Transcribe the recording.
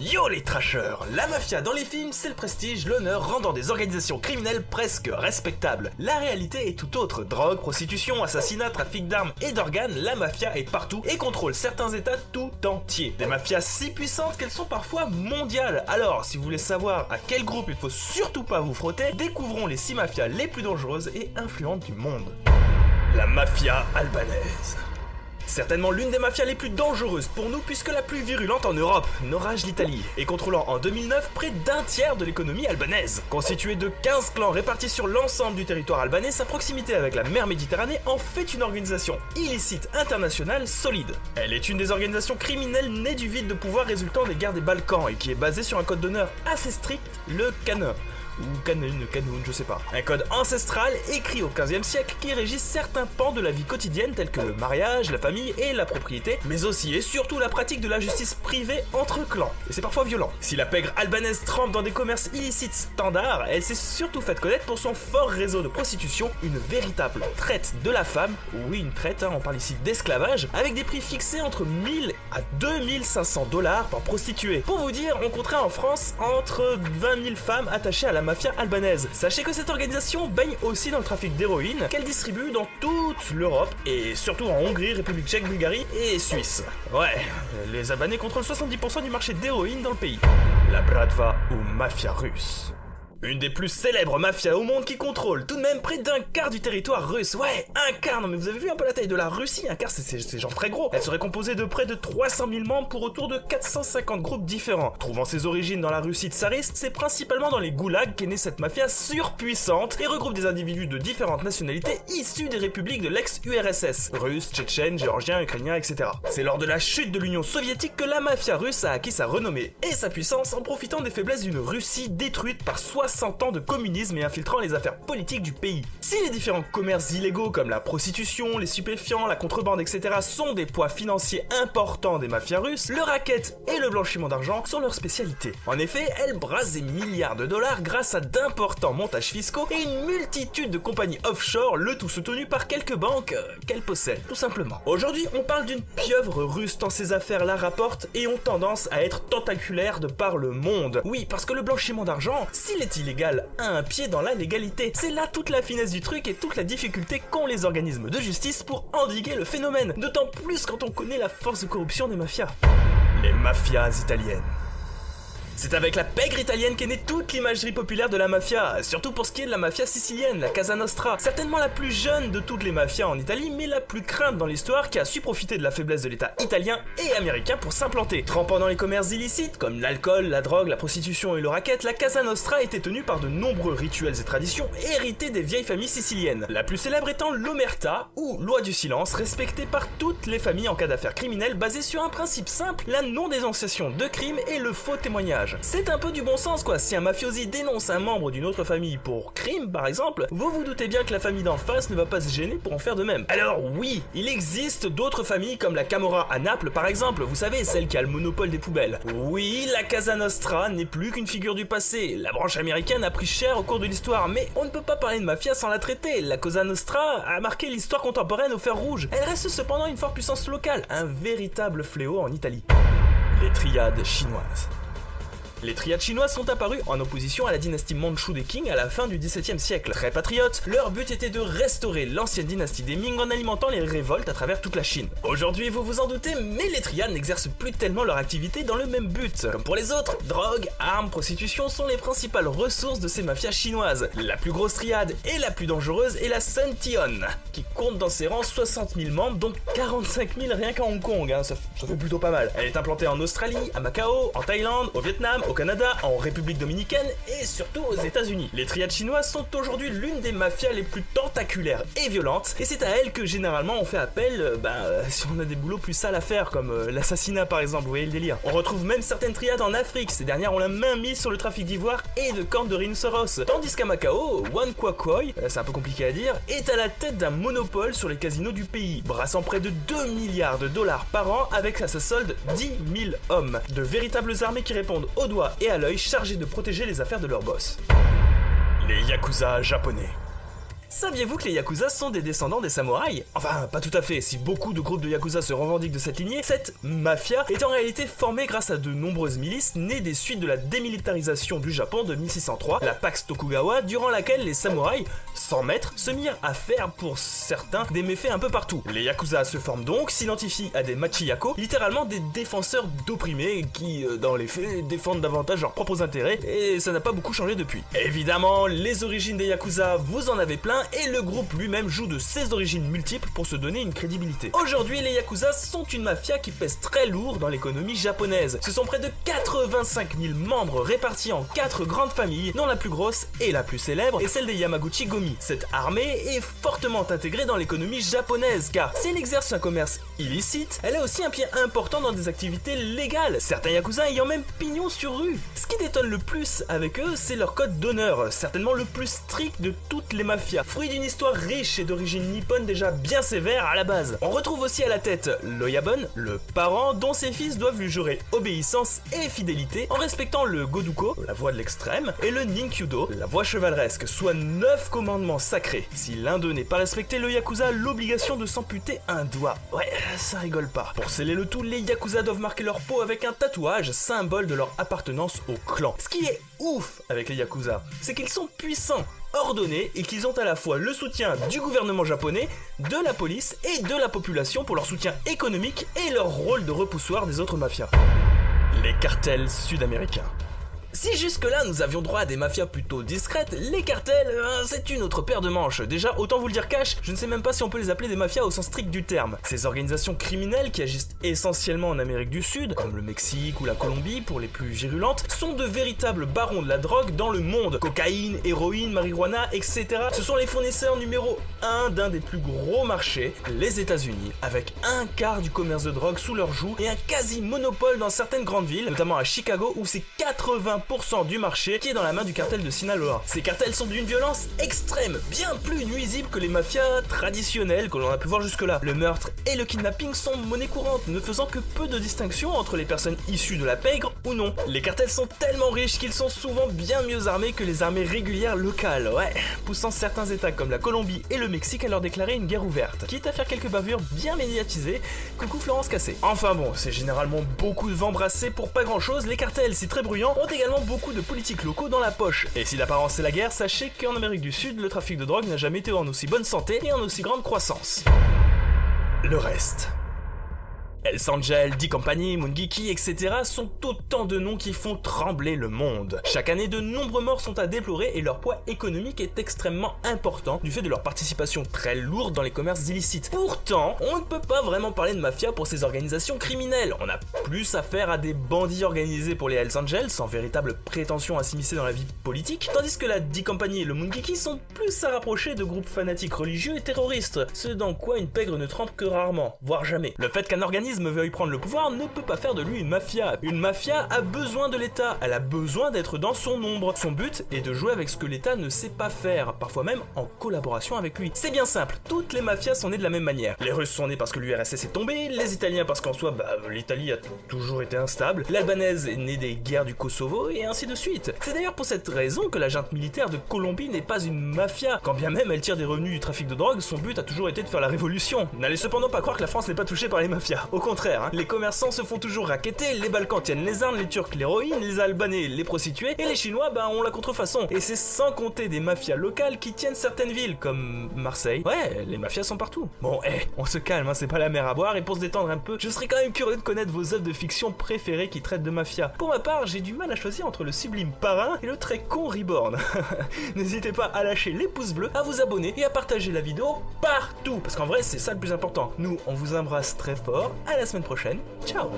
Yo les trashers! La mafia dans les films, c'est le prestige, l'honneur rendant des organisations criminelles presque respectables. La réalité est tout autre. Drogue, prostitution, assassinat, trafic d'armes et d'organes, la mafia est partout et contrôle certains états tout entiers. Des mafias si puissantes qu'elles sont parfois mondiales. Alors, si vous voulez savoir à quel groupe il faut surtout pas vous frotter, découvrons les 6 mafias les plus dangereuses et influentes du monde. La mafia albanaise. Certainement l'une des mafias les plus dangereuses pour nous puisque la plus virulente en Europe, n'orage l'Italie, et contrôlant en 2009 près d'un tiers de l'économie albanaise. Constituée de 15 clans répartis sur l'ensemble du territoire albanais, sa proximité avec la mer Méditerranée en fait une organisation illicite internationale solide. Elle est une des organisations criminelles nées du vide de pouvoir résultant des guerres des Balkans et qui est basée sur un code d'honneur assez strict, le Kanun. Ou Kanoun, je sais pas. Un code ancestral écrit au 15e siècle qui régit certains pans de la vie quotidienne tels que le mariage, la famille et la propriété, mais aussi et surtout la pratique de la justice privée entre clans. Et c'est parfois violent. Si la pègre albanaise trempe dans des commerces illicites standards, elle s'est surtout faite connaître pour son fort réseau de prostitution, une véritable traite de la femme, oui une traite, on parle ici d'esclavage, avec des prix fixés entre 1000 à 2500 $ par prostituée. Pour vous dire, on compterait en France entre 20 000 femmes attachées à la mafia albanaise. Sachez que cette organisation baigne aussi dans le trafic d'héroïne qu'elle distribue dans toute l'Europe et surtout en Hongrie, République tchèque, Bulgarie et Suisse. Ouais, les Albanais contrôlent 70% du marché d'héroïne dans le pays. La Bratva ou mafia russe. Une des plus célèbres mafias au monde qui contrôle tout de même près d'un quart du territoire russe. Ouais, un quart, non mais vous avez vu un peu la taille de la Russie? Un quart c'est genre très gros. Elle serait composée de près de 300 000 membres pour autour de 450 groupes différents. Trouvant ses origines dans la Russie tsariste, c'est principalement dans les goulags qu'est née cette mafia surpuissante et regroupe des individus de différentes nationalités issus des républiques de l'ex-URSS. Russes, tchétchènes, géorgiens, ukrainiens, etc. C'est lors de la chute de l'Union soviétique que la mafia russe a acquis sa renommée et sa puissance en profitant des faiblesses d'une Russie détruite par 60 ans de communisme et infiltrant les affaires politiques du pays. Si les différents commerces illégaux comme la prostitution, les stupéfiants, la contrebande, etc. sont des poids financiers importants des mafias russes, le racket et le blanchiment d'argent sont leurs spécialités. En effet, elles brassent des milliards de dollars grâce à d'importants montages fiscaux et une multitude de compagnies offshore, le tout soutenu par quelques banques qu'elles possèdent, tout simplement. Aujourd'hui, on parle d'une pieuvre russe tant ces affaires-là rapportent et ont tendance à être tentaculaires de par le monde. Oui, parce que le blanchiment d'argent, s'il est illégal, a un pied dans la légalité. C'est là toute la finesse du truc et toute la difficulté qu'ont les organismes de justice pour endiguer le phénomène, d'autant plus quand on connaît la force de corruption des mafias. Les mafias italiennes. C'est avec la pègre italienne qu'est née toute l'imagerie populaire de la mafia, surtout pour ce qui est de la mafia sicilienne, la Casa Nostra, certainement la plus jeune de toutes les mafias en Italie, mais la plus crainte dans l'histoire qui a su profiter de la faiblesse de l'État italien et américain pour s'implanter. Trempant dans les commerces illicites, comme l'alcool, la drogue, la prostitution et le racket, la Casa Nostra était tenue par de nombreux rituels et traditions hérités des vieilles familles siciliennes. La plus célèbre étant l'omerta, ou loi du silence, respectée par toutes les familles en cas d'affaires criminelles basée sur un principe simple, la non-dénonciation de crimes et le faux témoignage. C'est un peu du bon sens quoi, si un mafiosi dénonce un membre d'une autre famille pour crime par exemple, vous vous doutez bien que la famille d'en face ne va pas se gêner pour en faire de même. Alors oui, il existe d'autres familles comme la Camorra à Naples par exemple, vous savez, celle qui a le monopole des poubelles. Oui, la Casa Nostra n'est plus qu'une figure du passé, la branche américaine a pris cher au cours de l'histoire, mais on ne peut pas parler de mafia sans la traiter. La Cosa Nostra a marqué l'histoire contemporaine au fer rouge, elle reste cependant une forte puissance locale, un véritable fléau en Italie. Les triades chinoises. Les triades chinoises sont apparues en opposition à la dynastie mandchoue des Qing à la fin du XVIIe siècle. Très patriotes, leur but était de restaurer l'ancienne dynastie des Ming en alimentant les révoltes à travers toute la Chine. Aujourd'hui, vous vous en doutez, mais les triades n'exercent plus tellement leur activité dans le même but. Comme pour les autres, drogue, armes, prostitution sont les principales ressources de ces mafias chinoises. La plus grosse triade et la plus dangereuse est la Sun Tion, qui compte dans ses rangs 60 000 membres, dont 45 000 rien qu'à Hong Kong, ça fait plutôt pas mal. Elle est implantée en Australie, à Macao, en Thaïlande, au Vietnam, au Canada, en République dominicaine et surtout aux États-Unis. Les triades chinoises sont aujourd'hui l'une des mafias les plus tentaculaires et violentes, et c'est à elles que généralement on fait appel si on a des boulots plus sales à faire, comme l'assassinat par exemple, vous voyez le délire. On retrouve même certaines triades en Afrique, ces dernières ont la main mise sur le trafic d'ivoire et de cornes de rhinocéros, tandis qu'à Macao, Wan Kwakoi, c'est un peu compliqué à dire, est à la tête d'un monopole sur les casinos du pays, brassant près de 2 milliards de dollars par an avec à sa solde 10 000 hommes, de véritables armées qui répondent au doigt et à l'œil chargés de protéger les affaires de leur boss. Les Yakuza japonais. Saviez-vous que les Yakuza sont des descendants des samouraïs? Enfin, pas tout à fait, si beaucoup de groupes de Yakuza se revendiquent de cette lignée, cette mafia est en réalité formée grâce à de nombreuses milices nées des suites de la démilitarisation du Japon de 1603, la Pax Tokugawa, durant laquelle les samouraïs, sans maître, se mirent à faire pour certains des méfaits un peu partout. Les Yakuza se forment donc, s'identifient à des machiyako, littéralement des défenseurs d'opprimés qui, dans les faits, défendent davantage leurs propres intérêts, et ça n'a pas beaucoup changé depuis. Évidemment, les origines des Yakuza, vous en avez plein, et le groupe lui-même joue de ses origines multiples pour se donner une crédibilité. Aujourd'hui, les Yakuza sont une mafia qui pèse très lourd dans l'économie japonaise. Ce sont près de 85 000 membres répartis en 4 grandes familles, dont la plus grosse et la plus célèbre est celle des Yamaguchi-Gomi. Cette armée est fortement intégrée dans l'économie japonaise, car si elle exerce un commerce illicite, elle a aussi un pied important dans des activités légales, certains Yakuza ayant même pignon sur rue. Ce qui détonne le plus avec eux, c'est leur code d'honneur, certainement le plus strict de toutes les mafias, fruit d'une histoire riche et d'origine nippone déjà bien sévère à la base. On retrouve aussi à la tête l'Oyabun, le parent dont ses fils doivent lui jurer obéissance et fidélité en respectant le Goduko, la voie de l'extrême, et le Ninkyudo, la voie chevaleresque, soit 9 commandements sacrés. Si l'un d'eux n'est pas respecté, le Yakuza a l'obligation de s'amputer un doigt. Ouais, ça rigole pas. Pour sceller le tout, les Yakuza doivent marquer leur peau avec un tatouage, symbole de leur appartenance au clan. Ce qui est ouf avec les Yakuza, c'est qu'ils sont puissants, ordonnés et qu'ils ont à la fois le soutien du gouvernement japonais, de la police et de la population pour leur soutien économique et leur rôle de repoussoir des autres mafias. Les cartels sud-américains. Si jusque-là nous avions droit à des mafias plutôt discrètes, les cartels, c'est une autre paire de manches. Déjà, autant vous le dire cash, je ne sais même pas si on peut les appeler des mafias au sens strict du terme. Ces organisations criminelles qui agissent essentiellement en Amérique du Sud, comme le Mexique ou la Colombie pour les plus virulentes, sont de véritables barons de la drogue dans le monde. Cocaïne, héroïne, marijuana, etc. Ce sont les fournisseurs numéro 1 d'un des plus gros marchés, les États-Unis, avec un quart du commerce de drogue sous leur joug et un quasi-monopole dans certaines grandes villes, notamment à Chicago où c'est 80% du marché qui est dans la main du cartel de Sinaloa. Ces cartels sont d'une violence extrême, bien plus nuisible que les mafias traditionnelles que l'on a pu voir jusque-là. Le meurtre et le kidnapping sont monnaie courante, ne faisant que peu de distinction entre les personnes issues de la pègre ou non. Les cartels sont tellement riches qu'ils sont souvent bien mieux armés que les armées régulières locales, ouais, poussant certains états comme la Colombie et le Mexique à leur déclarer une guerre ouverte, quitte à faire quelques bavures bien médiatisées. Coucou Florence Cassé. Enfin bon, c'est généralement beaucoup de vent brassé pour pas grand chose. Les cartels, si très bruyants, ont également beaucoup de politiques locaux dans la poche. Et si l'apparence c'est la guerre, sachez qu'en Amérique du Sud, le trafic de drogue n'a jamais été en aussi bonne santé et en aussi grande croissance. Le reste. Hells Angel, D-Company, Mungiki, etc. sont autant de noms qui font trembler le monde. Chaque année, de nombreux morts sont à déplorer et leur poids économique est extrêmement important du fait de leur participation très lourde dans les commerces illicites. Pourtant, on ne peut pas vraiment parler de mafia pour ces organisations criminelles. On a plus affaire à des bandits organisés pour les Hells Angels, sans véritable prétention à s'immiscer dans la vie politique, tandis que la D-Company et le Mungiki sont plus à rapprocher de groupes fanatiques religieux et terroristes, ce dans quoi une pègre ne trempe que rarement, voire jamais. Le fait qu'un organisme veuille prendre le pouvoir ne peut pas faire de lui une mafia. Une mafia a besoin de l'État, elle a besoin d'être dans son ombre. Son but est de jouer avec ce que l'État ne sait pas faire, parfois même en collaboration avec lui. C'est bien simple, toutes les mafias sont nées de la même manière. Les Russes sont nés parce que l'URSS est tombé, les Italiens parce qu'en soi, l'Italie a toujours été instable, l'Albanaise est née des guerres du Kosovo, et ainsi de suite. C'est d'ailleurs pour cette raison que la junte militaire de Colombie n'est pas une mafia. Quand bien même elle tire des revenus du trafic de drogue, son but a toujours été de faire la révolution. N'allez cependant pas croire que la France n'est pas touchée par les mafias. Au contraire, les commerçants se font toujours racketter, les Balkans tiennent les armes, les Turcs l'héroïne, les Albanais les prostituées, et les Chinois ont la contrefaçon. Et c'est sans compter des mafias locales qui tiennent certaines villes, comme Marseille. Ouais, les mafias sont partout. Bon, on se calme, c'est pas la mer à boire, et pour se détendre un peu, je serais quand même curieux de connaître vos œuvres de fiction préférées qui traitent de mafia. Pour ma part, j'ai du mal à choisir entre le sublime Parrain et le très con Reborn. N'hésitez pas à lâcher les pouces bleus, à vous abonner et à partager la vidéo partout, parce qu'en vrai c'est ça le plus important. Nous, on vous embrasse très fort, à la semaine prochaine, ciao.